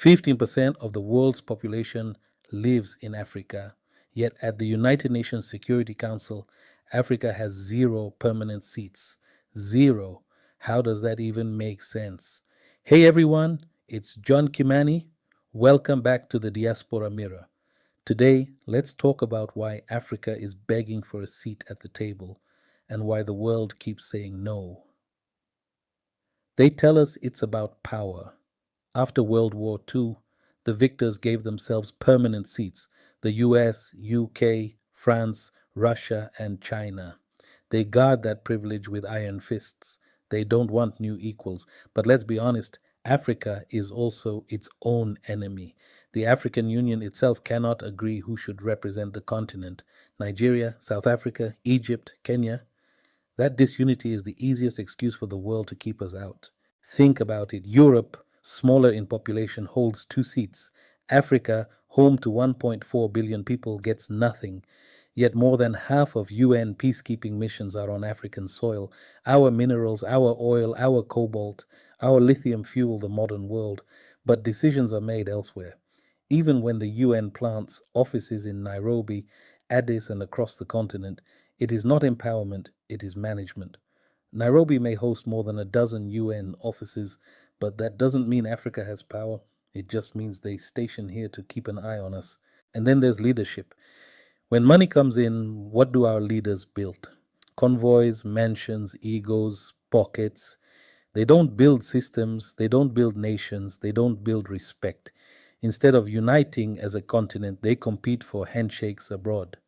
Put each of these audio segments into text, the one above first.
15% of the world's population lives in Africa. Yet at the United Nations Security Council, Africa has zero permanent seats. Zero. How does that even make sense? Hey everyone, it's John Kimani. Welcome back to the Diaspora Mirror. Today, let's talk about why Africa is begging for a seat at the table and why the world keeps saying no. They tell us it's about power. After World War II, the victors gave themselves permanent seats: the US, UK, France, Russia, and China. They guard that privilege with iron fists. They don't want new equals. But let's be honest, Africa is also its own enemy. The African Union itself cannot agree who should represent the continent. Nigeria, South Africa, Egypt, Kenya. That disunity is the easiest excuse for the world to keep us out. Think about it. Europe, smaller in population, holds 2 seats. Africa, home to 1.4 billion people, gets nothing. Yet more than half of UN peacekeeping missions are on African soil. Our minerals, our oil, our cobalt, our lithium fuel the modern world. But decisions are made elsewhere. Even when the UN plants offices in Nairobi, Addis, and across the continent, it is not empowerment, it is management. Nairobi may host more than a dozen UN offices, but that doesn't mean Africa has power. It just means they station here to keep an eye on us. And then there's leadership. When money comes in, what do our leaders build? Convoys, mansions, egos, pockets. They don't build systems, they don't build nations, they don't build respect. Instead of uniting as a continent, they compete for handshakes abroad.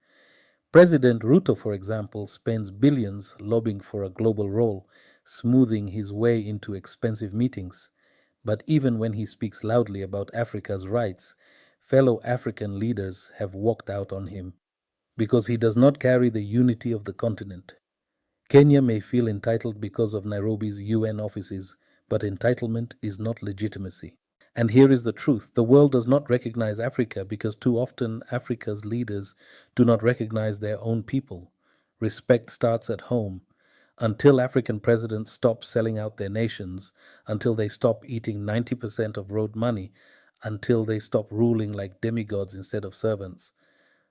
President Ruto, for example, spends billions lobbying for a global role, smoothing his way into expensive meetings. But even when he speaks loudly about Africa's rights, fellow African leaders have walked out on him because he does not carry the unity of the continent. Kenya may feel entitled because of Nairobi's UN offices, but entitlement is not legitimacy. And here is the truth: the world does not recognize Africa because too often Africa's leaders do not recognize their own people. Respect starts at home. Until African presidents stop selling out their nations, until they stop eating 90% of road money, until they stop ruling like demigods instead of servants,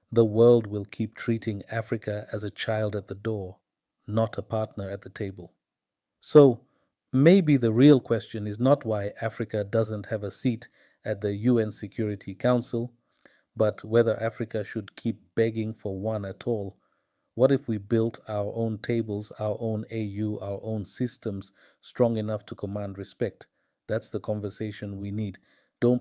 the world will keep treating Africa as a child at the door, not a partner at the table. So maybe the real question is not why Africa doesn't have a seat at the UN Security Council, but whether Africa should keep begging for one at all. What if we built our own tables, our own AU, our own systems strong enough to command respect? That's the conversation we need. Don't